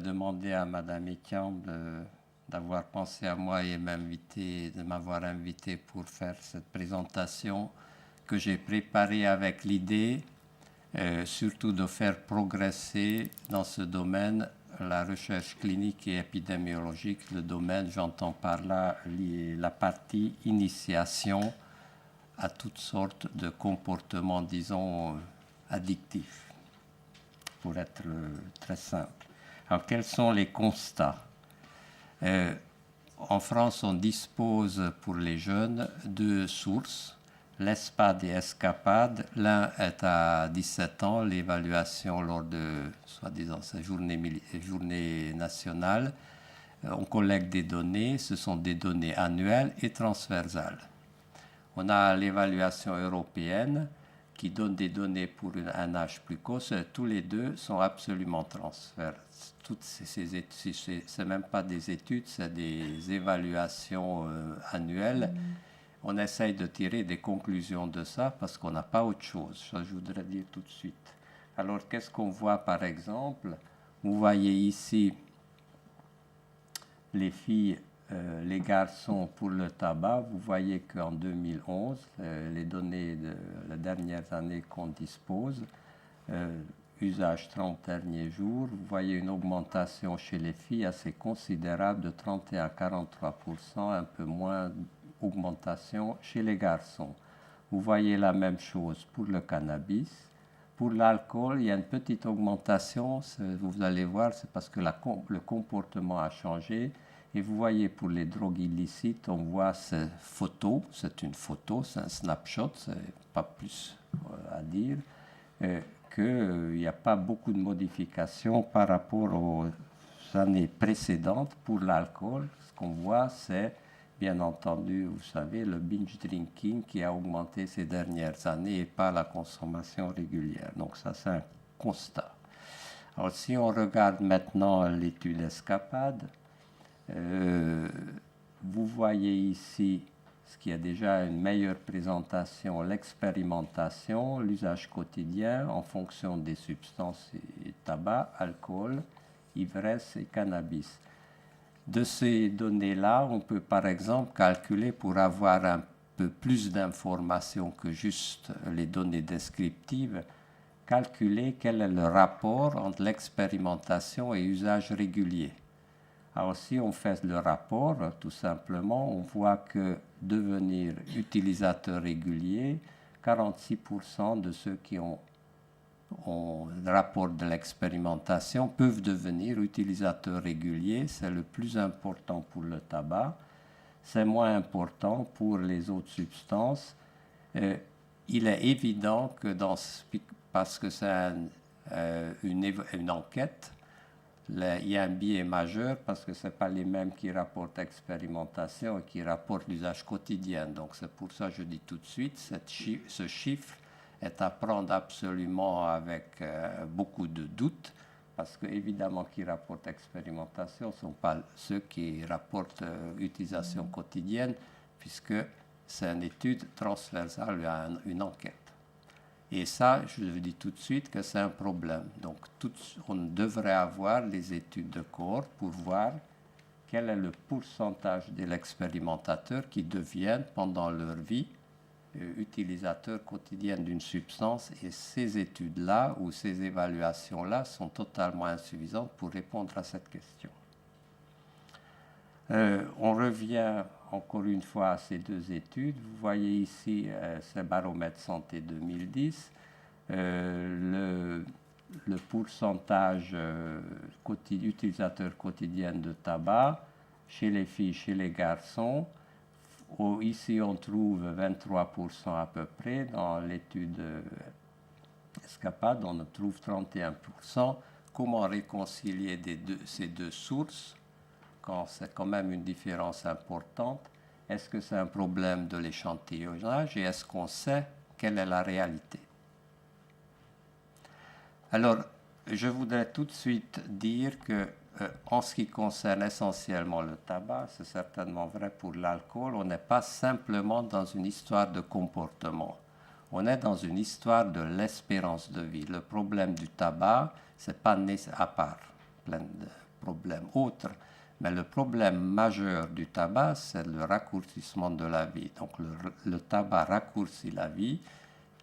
demander à Madame Ekian d'avoir pensé à moi et de m'avoir invité pour faire cette présentation que j'ai préparée avec l'idée surtout de faire progresser dans ce domaine la recherche clinique et épidémiologique. Le domaine, j'entends par là la partie initiation à toutes sortes de comportements, disons, addictifs, pour être très simple. Alors, quels sont les constats? En France, on dispose pour les jeunes de sources, l'ESPAD et Escapade. L'un est à 17 ans, l'évaluation lors de, soi-disant, sa journée nationale. On collecte des données, ce sont des données annuelles et transversales. On a l'évaluation européenne qui donne des données pour un âge plus court. Tous les deux sont absolument transversales. Toutes ces études, ce n'est même pas des études, c'est des évaluations annuelles. On essaye de tirer des conclusions de ça parce qu'on n'a pas autre chose. Ça, je voudrais dire tout de suite. Alors, qu'est-ce qu'on voit par exemple? Vous voyez ici les filles, les garçons pour le tabac. Vous voyez qu'en 2011, les données de la dernière année qu'on dispose, usage 30 derniers jours, vous voyez une augmentation chez les filles assez considérable de 31 à 43%, un peu moins augmentation chez les garçons. Vous voyez la même chose pour le cannabis. Pour l'alcool, il y a une petite augmentation, vous allez voir, c'est parce que le comportement a changé. Et vous voyez pour les drogues illicites, on voit ces photos, c'est une photo, c'est un snapshot, c'est pas plus à dire, qu'il n'y a pas beaucoup de modifications par rapport aux années précédentes. Pour l'alcool, ce qu'on voit, c'est bien entendu, vous savez, le binge drinking qui a augmenté ces dernières années et pas la consommation régulière. Donc ça, c'est un constat. Alors si on regarde maintenant l'étude Escapade, vous voyez ici ce qui est déjà une meilleure présentation, l'expérimentation, l'usage quotidien en fonction des substances tabac, alcool, ivresse et cannabis. De ces données-là, on peut par exemple calculer, pour avoir un peu plus d'informations que juste les données descriptives, calculer quel est le rapport entre l'expérimentation et usage régulier. Alors si on fait le rapport, tout simplement, on voit que devenir utilisateur régulier, 46% de ceux qui ont le rapport de l'expérimentation peuvent devenir utilisateurs réguliers. C'est le plus important pour le tabac. C'est moins important pour les autres substances. Il est évident que parce que c'est une enquête, il y a un biais majeur parce que ce n'est pas les mêmes qui rapportent l'expérimentation et qui rapportent l'usage quotidien. Donc c'est pour ça que je dis tout de suite, ce chiffre est à prendre absolument avec beaucoup de doutes, parce qu'évidemment, qui rapportent expérimentation ne sont pas ceux qui rapportent utilisation quotidienne, puisque c'est une étude transversale, une enquête. Et ça, je vous dis tout de suite que c'est un problème. Donc, on devrait avoir les études de cohorte pour voir quel est le pourcentage de l'expérimentateur qui deviennent pendant leur vie utilisateurs quotidiens d'une substance, et ces études-là ou ces évaluations-là sont totalement insuffisantes pour répondre à cette question. On revient encore une fois à ces deux études. Vous voyez ici, c'est Baromètre Santé 2010, le pourcentage utilisateurs quotidiens de tabac chez les filles, chez les garçons. Ici, on trouve 23% à peu près. Dans l'étude Escapade, on trouve 31%. Comment réconcilier ces deux sources quand c'est quand même une différence importante? Est-ce que c'est un problème de l'échantillonnage et est-ce qu'on sait quelle est la réalité? Alors, je voudrais tout de suite dire que en ce qui concerne essentiellement le tabac, c'est certainement vrai pour l'alcool, on n'est pas simplement dans une histoire de comportement. On est dans une histoire de l'espérance de vie. Le problème du tabac, c'est pas à part problèmes autres. Mais le problème majeur du tabac, c'est le raccourcissement de la vie. Donc le tabac raccourcit la vie,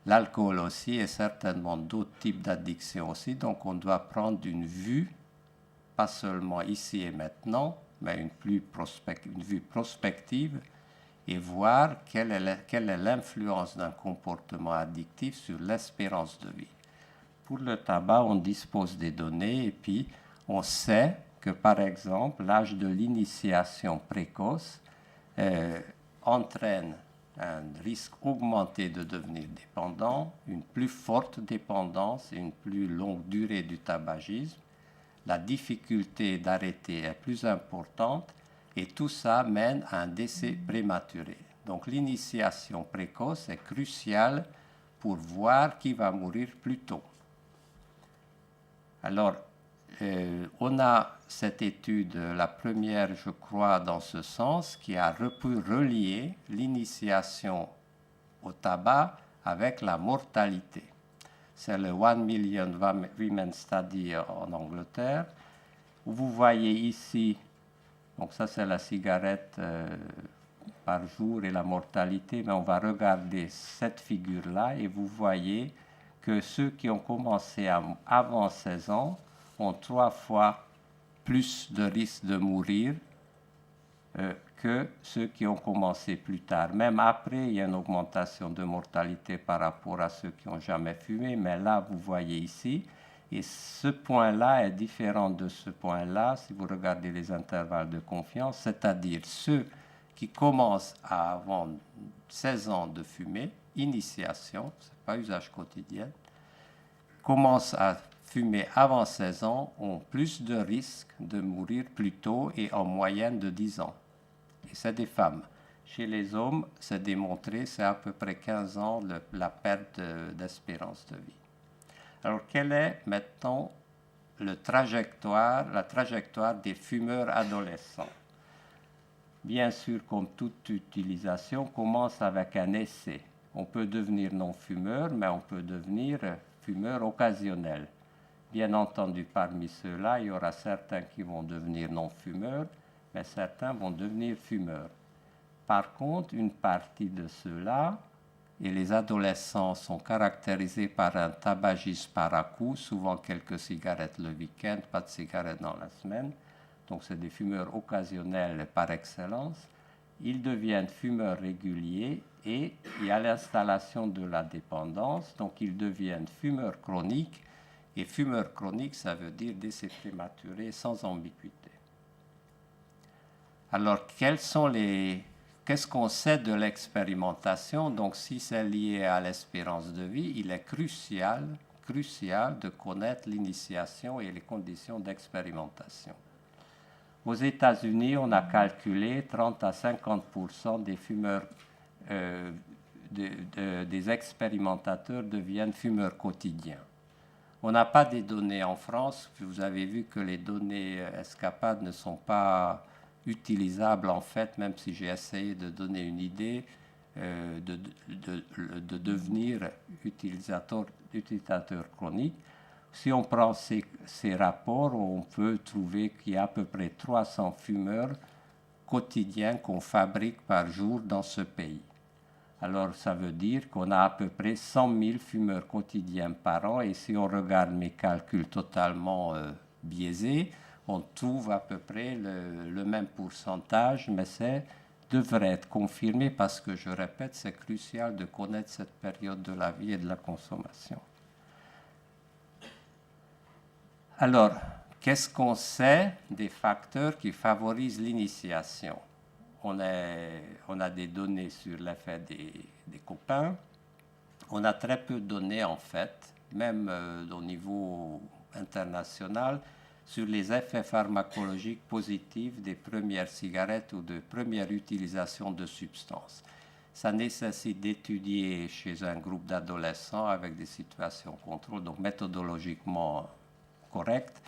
l'alcool aussi et certainement d'autres types d'addictions aussi. Donc on doit prendre une vue, pas seulement ici et maintenant, mais une vue prospective et voir quelle est l'influence d'un comportement addictif sur l'espérance de vie. Pour le tabac, on dispose des données et puis on sait que, par exemple, l'âge de l'initiation précoce entraîne un risque augmenté de devenir dépendant, une plus forte dépendance et une plus longue durée du tabagisme. La difficulté d'arrêter est plus importante et tout ça mène à un décès prématuré. Donc l'initiation précoce est cruciale pour voir qui va mourir plus tôt. Alors, on a cette étude, la première, je crois, dans ce sens, qui a pu relier l'initiation au tabac avec la mortalité. C'est le 1 Million Women Study en Angleterre. Vous voyez ici, donc ça c'est la cigarette par jour et la mortalité, mais on va regarder cette figure-là et vous voyez que ceux qui ont commencé avant 16 ans ont 3 fois plus de risque de mourir que ceux qui ont commencé plus tard. Même après, il y a une augmentation de mortalité par rapport à ceux qui n'ont jamais fumé, mais là, vous voyez ici, et ce point-là est différent de ce point-là si vous regardez les intervalles de confiance, c'est-à-dire ceux qui commencent à avant 16 ans de fumer, initiation, ce n'est pas usage quotidien, commencent à fumer avant 16 ans ont plus de risques de mourir plus tôt et en moyenne de 10 ans. Et c'est des femmes. Chez les hommes, c'est démontré, c'est à peu près 15 ans la perte d'espérance de vie. Alors, quelle est maintenant la trajectoire des fumeurs adolescents? Bien sûr, comme toute utilisation, commence avec un essai. On peut devenir non-fumeur, mais on peut devenir fumeur occasionnel. Bien entendu, parmi ceux-là, il y aura certains qui vont devenir non-fumeurs, mais certains vont devenir fumeurs. Par contre, une partie de ceux-là, et les adolescents sont caractérisés par un tabagisme par à-coup, souvent quelques cigarettes le week-end, pas de cigarettes dans la semaine, donc c'est des fumeurs occasionnels par excellence. Ils deviennent fumeurs réguliers et il y a l'installation de la dépendance, donc ils deviennent fumeurs chroniques. Et fumeur chronique, ça veut dire décès prématuré sans ambiguïté. Alors, qu'est-ce qu'on sait de l'expérimentation? Donc, si c'est lié à l'espérance de vie, il est crucial de connaître l'initiation et les conditions d'expérimentation. Aux États-Unis, on a calculé 30 à 50% des fumeurs, des expérimentateurs deviennent fumeurs quotidiens. On n'a pas des données en France. Vous avez vu que les données escapades ne sont pas utilisables en fait, même si j'ai essayé de donner une idée de devenir utilisateur chronique. Si on prend ces rapports, on peut trouver qu'il y a à peu près 300 fumeurs quotidiens qu'on fabrique par jour dans ce pays. Alors, ça veut dire qu'on a à peu près 100 000 fumeurs quotidiens par an. Et si on regarde mes calculs totalement biaisés, on trouve à peu près le même pourcentage, mais ça devrait être confirmé parce que, je répète, c'est crucial de connaître cette période de la vie et de la consommation. Alors, qu'est-ce qu'on sait des facteurs qui favorisent l'initiation? On a des données sur l'effet des copains. On a très peu de données, en fait, même au niveau international, sur les effets pharmacologiques positifs des premières cigarettes ou de première utilisation de substances. Ça nécessite d'étudier chez un groupe d'adolescents avec des situations contrôle, donc méthodologiquement correctes,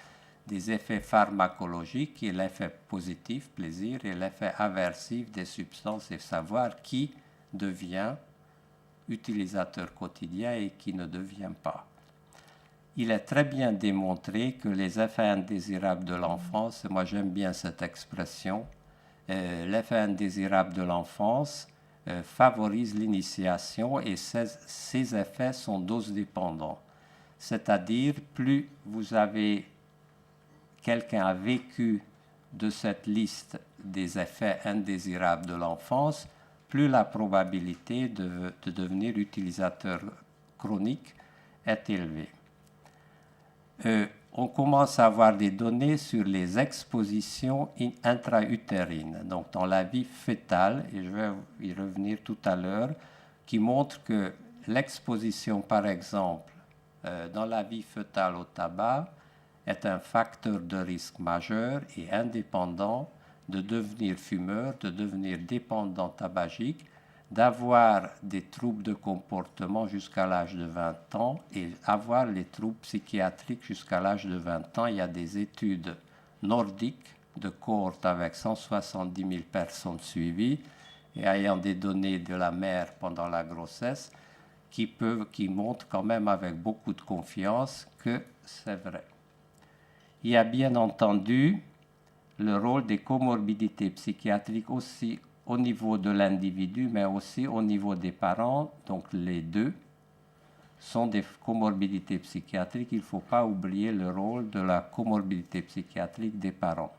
des effets pharmacologiques qui est l'effet positif, plaisir, et l'effet aversif des substances et savoir qui devient utilisateur quotidien et qui ne devient pas. il est très bien démontré que les effets indésirables de l'enfance, moi j'aime bien cette expression, l'effet indésirable de l'enfance favorise l'initiation et ces effets sont dose dépendants. C'est-à-dire, plus quelqu'un a vécu de cette liste des effets indésirables de l'enfance, plus la probabilité de devenir utilisateur chronique est élevée. On commence à avoir des données sur les expositions intra-utérines, donc dans la vie fœtale, et je vais y revenir tout à l'heure, qui montrent que l'exposition, par exemple, dans la vie fœtale au tabac est un facteur de risque majeur et indépendant de devenir fumeur, de devenir dépendant tabagique, d'avoir des troubles de comportement jusqu'à l'âge de 20 ans et avoir les troubles psychiatriques jusqu'à l'âge de 20 ans. Il y a des études nordiques de cohorte avec 170 000 personnes suivies et ayant des données de la mère pendant la grossesse qui montrent quand même avec beaucoup de confiance que c'est vrai. Il y a bien entendu le rôle des comorbidités psychiatriques aussi au niveau de l'individu, mais aussi au niveau des parents. Donc les deux sont des comorbidités psychiatriques. Il ne faut pas oublier le rôle de la comorbidité psychiatrique des parents.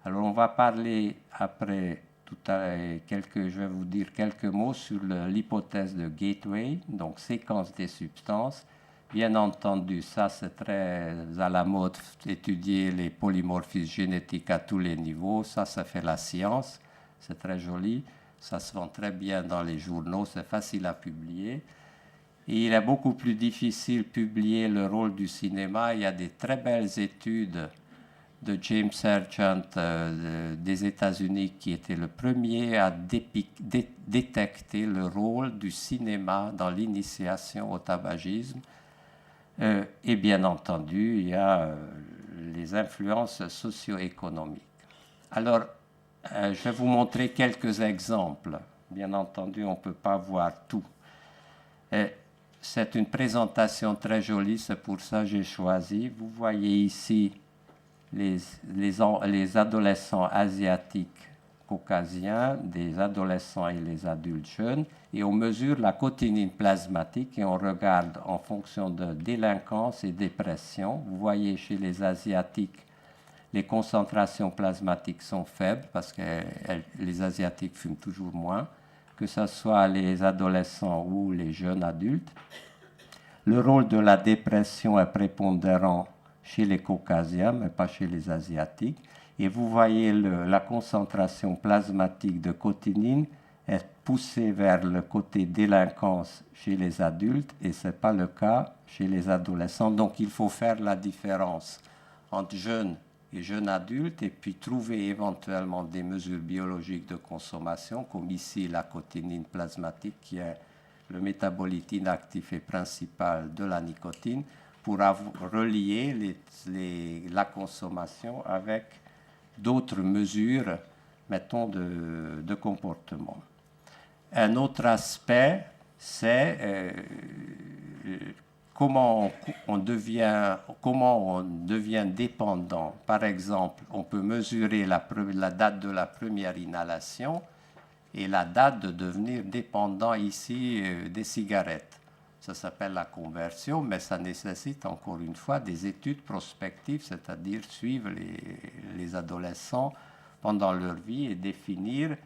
Alors on va parler après, je vais vous dire quelques mots sur l'hypothèse de Gateway, donc séquence des substances. Bien entendu, ça c'est très à la mode, étudier les polymorphismes génétiques à tous les niveaux, ça fait la science, c'est très joli, ça se vend très bien dans les journaux, c'est facile à publier. Et il est beaucoup plus difficile de publier le rôle du cinéma. Il y a des très belles études de James Sergeant des États-Unis qui était le premier à détecter le rôle du cinéma dans l'initiation au tabagisme. Et bien entendu, il y a les influences socio-économiques. Alors, je vais vous montrer quelques exemples. Bien entendu, on ne peut pas voir tout. C'est une présentation très jolie, c'est pour ça que j'ai choisi. Vous voyez ici les adolescents asiatiques caucasiens, des adolescents et les adultes jeunes, et on mesure la cotinine plasmatique et on regarde en fonction de délinquance et dépression. Vous voyez chez les Asiatiques, les concentrations plasmatiques sont faibles parce que les Asiatiques fument toujours moins, que ce soit les adolescents ou les jeunes adultes. Le rôle de la dépression est prépondérant chez les Caucasiens, mais pas chez les Asiatiques. Et vous voyez la concentration plasmatique de cotinine est poussée vers le côté délinquance chez les adultes et ce n'est pas le cas chez les adolescents. Donc il faut faire la différence entre jeunes et jeunes adultes et puis trouver éventuellement des mesures biologiques de consommation, comme ici la cotinine plasmatique qui est le métabolite inactif et principal de la nicotine, pour relier la consommation avec d'autres mesures, mettons, de comportement. Un autre aspect, c'est comment on devient dépendant. Par exemple, on peut mesurer la date de la première inhalation et la date de devenir dépendant ici des cigarettes. Ça s'appelle la conversion, mais ça nécessite encore une fois des études prospectives, c'est-à-dire suivre les adolescents pendant leur vie et définir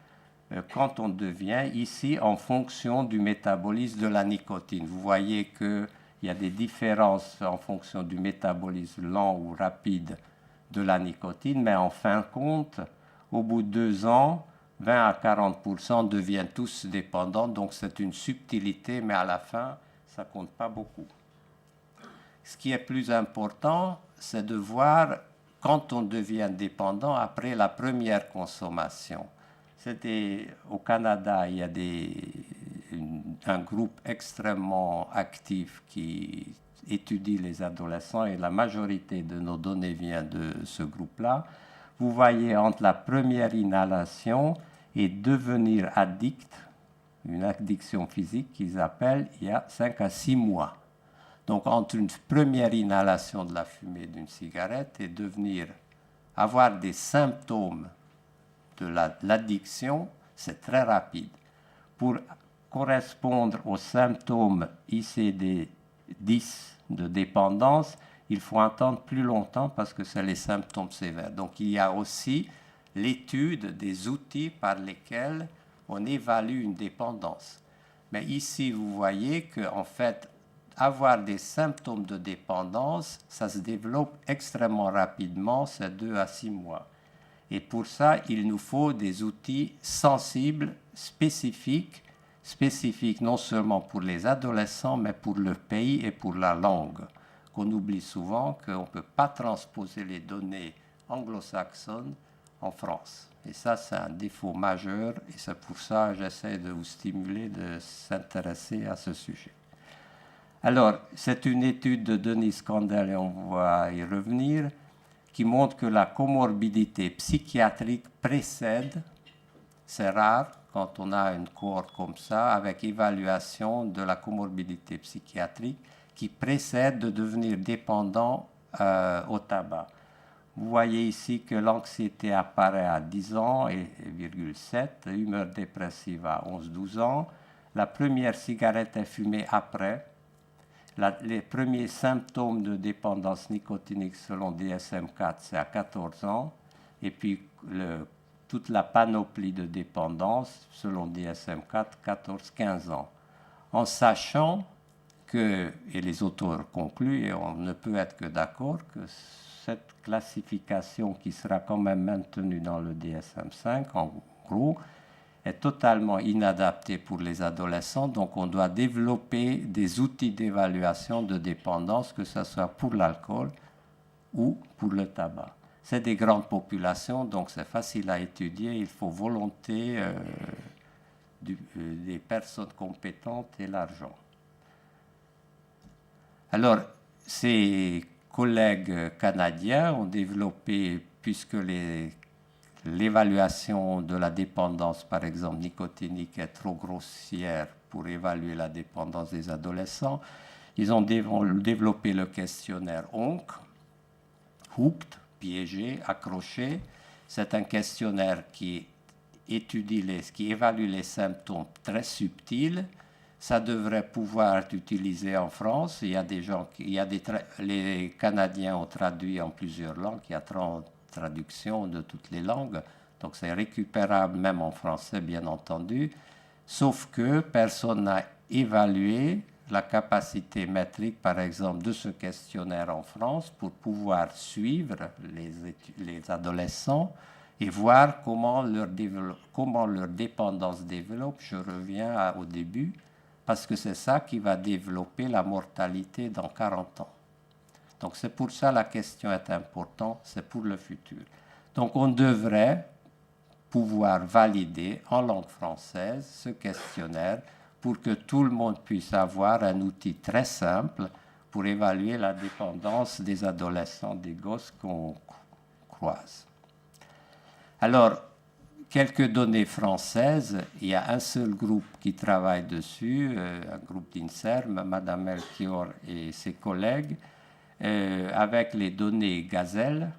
quand on devient ici en fonction du métabolisme de la nicotine. Vous voyez qu'il y a des différences en fonction du métabolisme lent ou rapide de la nicotine, mais en fin de compte, au bout de 2 ans, 20 à 40% deviennent tous dépendants, donc c'est une subtilité, mais à la fin, ça ne compte pas beaucoup. Ce qui est plus important, c'est de voir quand on devient dépendant après la première consommation. Au Canada, il y a un groupe extrêmement actif qui étudie les adolescents et la majorité de nos données vient de ce groupe-là. Vous voyez entre la première inhalation et devenir addict, une addiction physique qu'ils appellent, il y a 5 à 6 mois. Donc entre une première inhalation de la fumée d'une cigarette et avoir des symptômes de l'addiction, c'est très rapide. Pour correspondre aux symptômes ICD-10 de dépendance, il faut attendre plus longtemps parce que c'est les symptômes sévères. Donc il y a aussi l'étude des outils par lesquels on évalue une dépendance. Mais ici, vous voyez qu'en fait, avoir des symptômes de dépendance, ça se développe extrêmement rapidement, c'est 2 à 6 mois. Et pour ça, il nous faut des outils sensibles, spécifiques non seulement pour les adolescents, mais pour le pays et pour la langue. Qu'on oublie souvent qu'on ne peut pas transposer les données anglo-saxonnes en France. Et ça, c'est un défaut majeur, et c'est pour ça que j'essaie de vous stimuler de s'intéresser à ce sujet. Alors, c'est une étude de Denis Kandel, et on va y revenir, qui montre que la comorbidité psychiatrique précède, c'est rare quand on a une cohorte comme ça, avec évaluation de la comorbidité psychiatrique, qui précède de devenir dépendant au tabac. Vous voyez ici que l'anxiété apparaît à 10 ans et 7, l'humeur dépressive à 11-12 ans. La première cigarette est fumée après. Les premiers symptômes de dépendance nicotinique selon DSM-4, c'est à 14 ans. Et puis toute la panoplie de dépendance selon DSM-4, 14-15 ans. En sachant que, et les auteurs concluent, et on ne peut être que d'accord, que cette classification qui sera quand même maintenue dans le DSM-5, en gros, est totalement inadaptée pour les adolescents. Donc on doit développer des outils d'évaluation de dépendance, que ce soit pour l'alcool ou pour le tabac. C'est des grandes populations, donc c'est facile à étudier. Il faut volonté des personnes compétentes et l'argent. Alors, ces collègues canadiens ont développé, puisque l'évaluation de la dépendance, par exemple nicotinique, est trop grossière pour évaluer la dépendance des adolescents, ils ont développé le questionnaire HONC, Hooked, piégé, accroché. C'est un questionnaire qui évalue les symptômes très subtils. Ça devrait pouvoir être utilisé en France. Il y a des gens, les Canadiens ont traduit en plusieurs langues. Il y a 30 traductions de toutes les langues. Donc c'est récupérable même en français, bien entendu. Sauf que personne n'a évalué la capacité métrique, par exemple, de ce questionnaire en France pour pouvoir suivre les adolescents et voir comment leur dépendance développe. Je reviens au début, parce que c'est ça qui va développer la mortalité dans 40 ans. Donc c'est pour ça que la question est importante, c'est pour le futur. Donc on devrait pouvoir valider en langue française ce questionnaire pour que tout le monde puisse avoir un outil très simple pour évaluer la dépendance des adolescents, des gosses qu'on croise. Alors, quelques données françaises. Il y a un seul groupe qui travaille dessus, un groupe d'INSERM, Madame Melchior et ses collègues, avec les données Gazelle.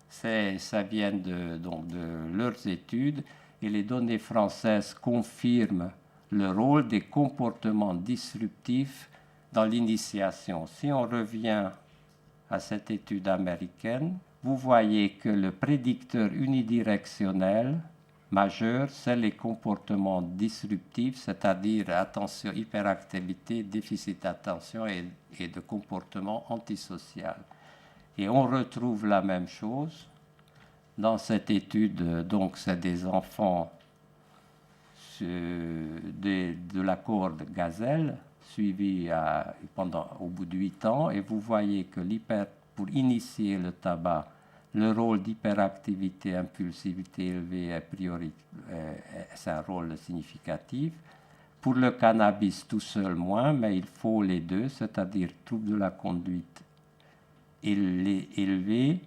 Ça vient de leurs études, et les données françaises confirment le rôle des comportements disruptifs dans l'initiation. Si on revient à cette étude américaine, vous voyez que le prédicteur unidirectionnel majeur, c'est les comportements disruptifs, c'est-à-dire attention, hyperactivité, déficit d'attention et de comportement antisocial. Et on retrouve la même chose dans cette étude. Donc, c'est des enfants de la cohorte Gazelle, suivis au bout de 8 ans, et vous voyez que pour initier le tabac, le rôle d'hyperactivité, impulsivité élevée c'est un rôle significatif. Pour le cannabis, tout seul moins, mais il faut les deux, c'est-à-dire troubles de la conduite élevés.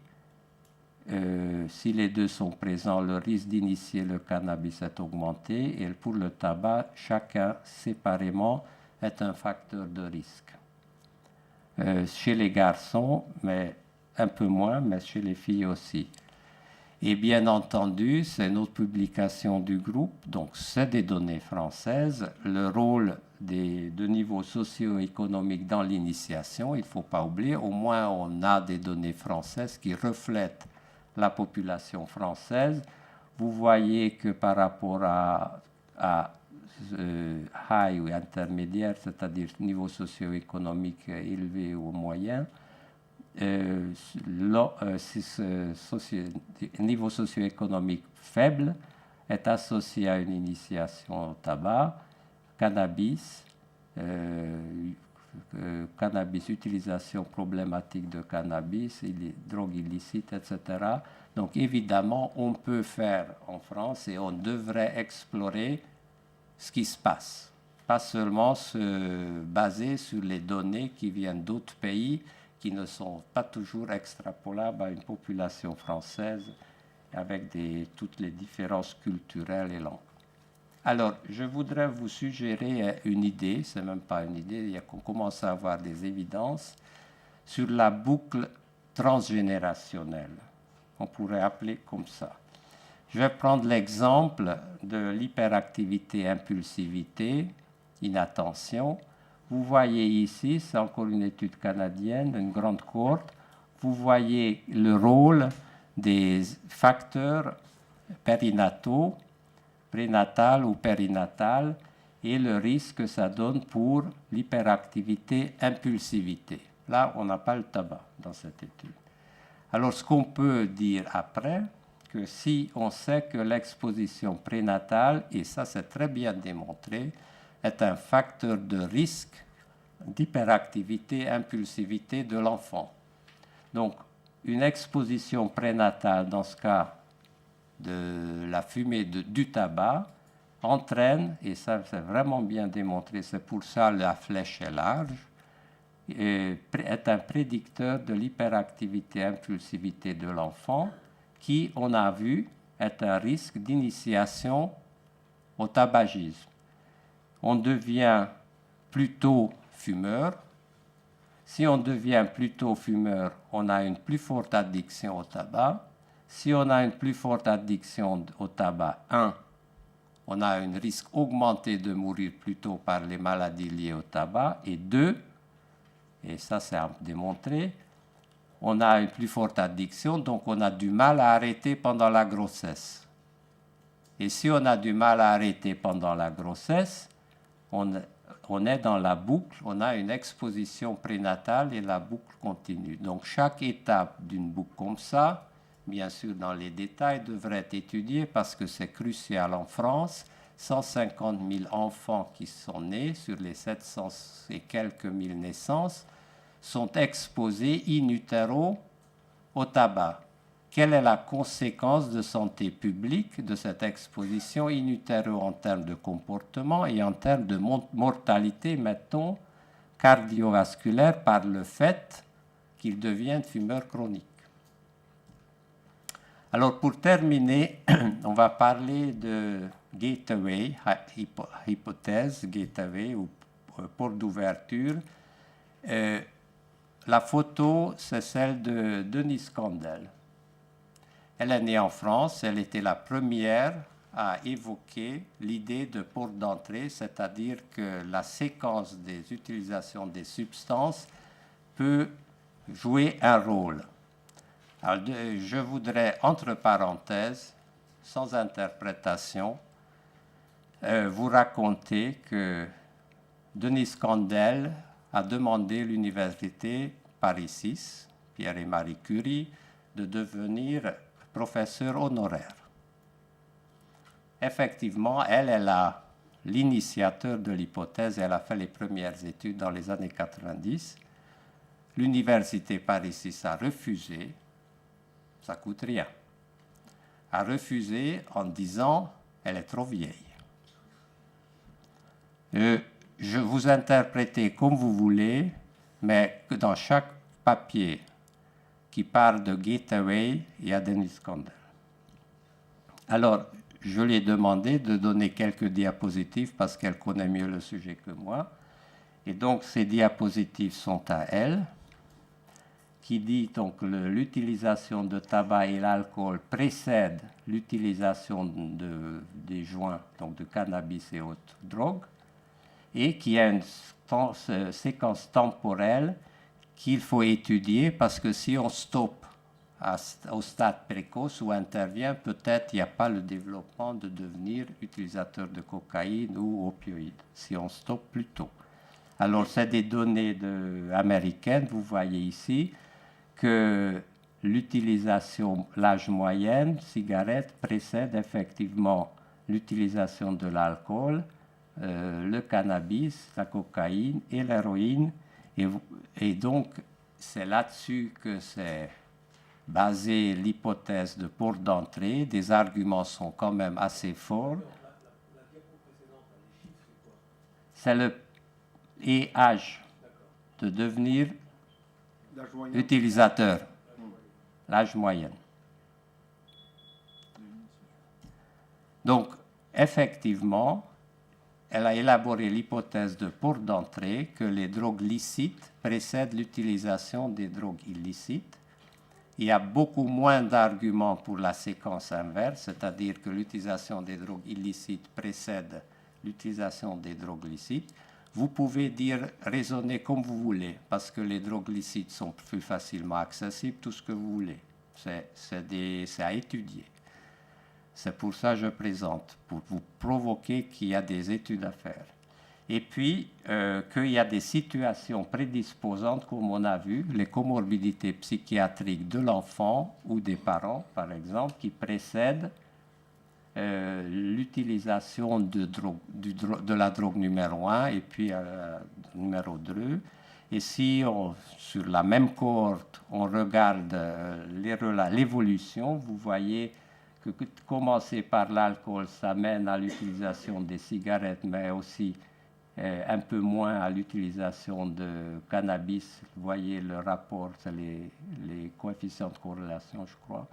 Si les deux sont présents, le risque d'initier le cannabis est augmenté, et pour le tabac, chacun séparément est un facteur de risque. chez les garçons, mais un peu moins, mais chez les filles aussi. Et bien entendu, c'est une autre publication du groupe, donc c'est des données françaises. Le rôle de niveau socio-économique dans l'initiation, il ne faut pas oublier, au moins on a des données françaises qui reflètent la population française. Vous voyez que par rapport à high ou intermédiaire, c'est-à-dire niveau socio-économique élevé ou moyen, niveau socio-économique faible est associé à une initiation au tabac, cannabis, utilisation problématique de cannabis, drogue illicite, etc. Donc évidemment, on peut faire en France et on devrait explorer ce qui se passe, pas seulement se baser sur les données qui viennent d'autres pays qui ne sont pas toujours extrapolables à une population française avec toutes les différences culturelles et langues. Alors, je voudrais vous suggérer une idée, c'est même pas une idée, on commence à avoir des évidences sur la boucle transgénérationnelle. On pourrait appeler comme ça. Je vais prendre l'exemple de l'hyperactivité-impulsivité, inattention. Vous voyez ici, c'est encore une étude canadienne, une grande cohorte. Vous voyez le rôle des facteurs périnataux, prénatal ou périnatal, et le risque que ça donne pour l'hyperactivité-impulsivité. Là, on n'a pas le tabac dans cette étude. Alors, ce qu'on peut dire après, que si on sait que l'exposition prénatale, et ça c'est très bien démontré, est un facteur de risque d'hyperactivité, impulsivité de l'enfant. Donc, une exposition prénatale, dans ce cas de la fumée du tabac, entraîne, et ça c'est vraiment bien démontré, c'est pour ça la flèche est large, est un prédicteur de l'hyperactivité, impulsivité de l'enfant, qui, on a vu, est un risque d'initiation au tabagisme. On devient plutôt fumeur. Si on devient plutôt fumeur, on a une plus forte addiction au tabac. Si on a une plus forte addiction au tabac, on a un risque augmenté de mourir plus tôt par les maladies liées au tabac. Et 2, et ça c'est démontré, on a une plus forte addiction, donc on a du mal à arrêter pendant la grossesse. Et si on a du mal à arrêter pendant la grossesse, on est dans la boucle, on a une exposition prénatale et la boucle continue. Donc chaque étape d'une boucle comme ça, bien sûr dans les détails, devrait être étudiée parce que c'est crucial en France. 150 000 enfants qui sont nés sur les 700 et quelques mille naissances sont exposés in utero au tabac. Quelle est la conséquence de santé publique de cette exposition in utero en termes de comportement et en termes de mortalité, mettons, cardiovasculaire par le fait qu'ils deviennent fumeurs chroniques? Alors pour terminer, on va parler de gateway, hypothèse, gateway ou porte d'ouverture. La photo, c'est celle de Denise Condell. Elle est née en France, elle était la première à évoquer l'idée de porte d'entrée, c'est-à-dire que la séquence des utilisations des substances peut jouer un rôle. Alors, je voudrais, entre parenthèses, sans interprétation, vous raconter que Denise Condell a demandé à l'université Paris 6, Pierre et Marie Curie, de devenir professeur honoraire. Effectivement, elle est l'initiateur de l'hypothèse, elle a fait les premières études dans les années 90. L'université Paris 6 a refusé, ça coûte rien, a refusé en disant elle est trop vieille. Je vous interprétez comme vous voulez, mais que dans chaque papier qui parle de gateway, il y a Denise Condell. Alors, je lui ai demandé de donner quelques diapositives parce qu'elle connaît mieux le sujet que moi. Et donc ces diapositives sont à elle, qui dit donc l'utilisation de tabac et l'alcool précède l'utilisation des joints, donc de cannabis et autres drogues, et qui a une séquence temporelle qu'il faut étudier parce que si on stoppe au stade précoce où intervient, peut-être il n'y a pas le développement de devenir utilisateur de cocaïne ou opioïdes, si on stoppe plus tôt. Alors, c'est des données américaines, vous voyez ici, que l'utilisation, l'âge moyen, cigarette, précède effectivement l'utilisation de l'alcool, le cannabis, la cocaïne et l'héroïne. Et donc, c'est là-dessus que c'est basé l'hypothèse de porte d'entrée. Des arguments sont quand même assez forts. C'est le âge de devenir utilisateur, l'âge moyen. Donc, effectivement, elle a élaboré l'hypothèse de porte d'entrée que les drogues licites précèdent l'utilisation des drogues illicites. Il y a beaucoup moins d'arguments pour la séquence inverse, c'est-à-dire que l'utilisation des drogues illicites précède l'utilisation des drogues licites. Vous pouvez raisonner comme vous voulez, parce que les drogues licites sont plus facilement accessibles, tout ce que vous voulez. C'est à étudier. C'est pour ça que je présente, pour vous provoquer qu'il y a des études à faire. Et puis, qu'il y a des situations prédisposantes, comme on a vu, les comorbidités psychiatriques de l'enfant ou des parents, par exemple, qui précèdent l'utilisation de la drogue numéro 1 et puis numéro 2. Et si sur la même cohorte, on regarde l'évolution, vous voyez que commencer par l'alcool, ça mène à l'utilisation des cigarettes, mais aussi un peu moins à l'utilisation de cannabis. Vous voyez le rapport, c'est les coefficients de corrélation, je crois.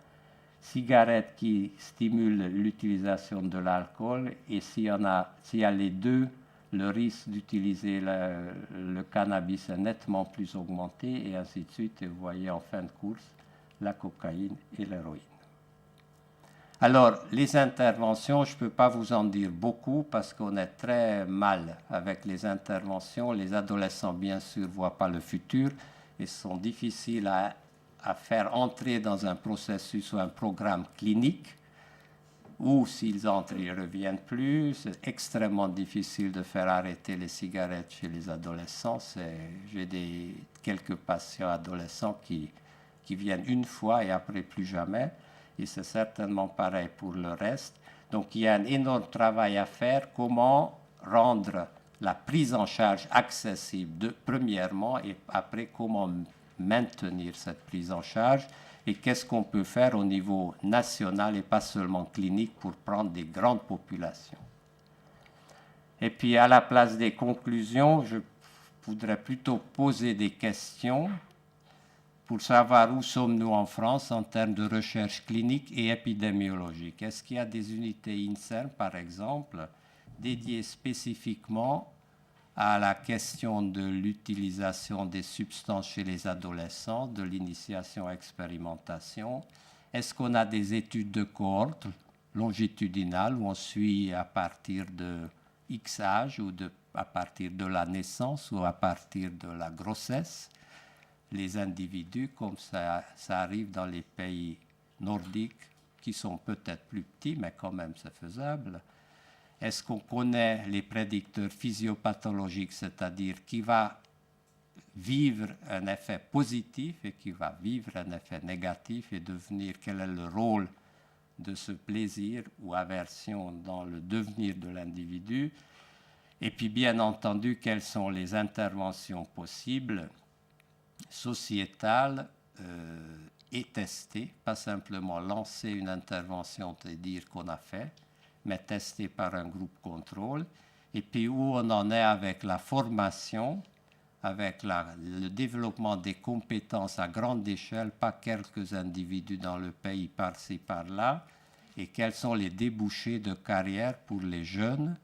Cigarettes qui stimulent l'utilisation de l'alcool, et s'il y a les deux, le risque d'utiliser le cannabis est nettement plus augmenté, et ainsi de suite. Et vous voyez en fin de course la cocaïne et l'héroïne. Alors, les interventions, je ne peux pas vous en dire beaucoup parce qu'on est très mal avec les interventions. Les adolescents, bien sûr, ne voient pas le futur et sont difficiles à faire entrer dans un processus ou un programme clinique, ou s'ils entrent, ils ne reviennent plus. C'est extrêmement difficile de faire arrêter les cigarettes chez les adolescents. J'ai quelques patients adolescents qui viennent une fois et après plus jamais. Et c'est certainement pareil pour le reste. Donc il y a un énorme travail à faire. Comment rendre la prise en charge accessible, premièrement, et après comment maintenir cette prise en charge, et qu'est-ce qu'on peut faire au niveau national et pas seulement clinique pour prendre des grandes populations. Et puis à la place des conclusions, je voudrais plutôt poser des questions pour savoir où sommes-nous en France en termes de recherche clinique et épidémiologique. Est-ce qu'il y a des unités INSERM, par exemple, dédiées spécifiquement à la question de l'utilisation des substances chez les adolescents, de l'initiation expérimentation? Est-ce qu'on a des études de cohorte longitudinales où on suit à partir de X âge ou à partir de la naissance ou à partir de la grossesse les individus, comme ça arrive dans les pays nordiques qui sont peut-être plus petits, mais quand même c'est faisable? Est-ce qu'on connaît les prédicteurs physiopathologiques, c'est-à-dire qui va vivre un effet positif et qui va vivre un effet négatif, et quel est le rôle de ce plaisir ou aversion dans le devenir de l'individu? Et puis bien entendu, quelles sont les interventions possibles sociétales et testées, pas simplement lancer une intervention et dire qu'on a fait, mais testé par un groupe contrôle, et puis où on en est avec la formation, avec le développement des compétences à grande échelle, pas quelques individus dans le pays par-ci, par-là, et quels sont les débouchés de carrière pour les jeunes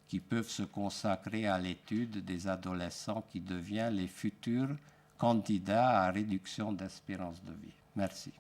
qui peuvent se consacrer à l'étude des adolescents qui deviennent les futurs candidats à réduction d'espérance de vie. Merci.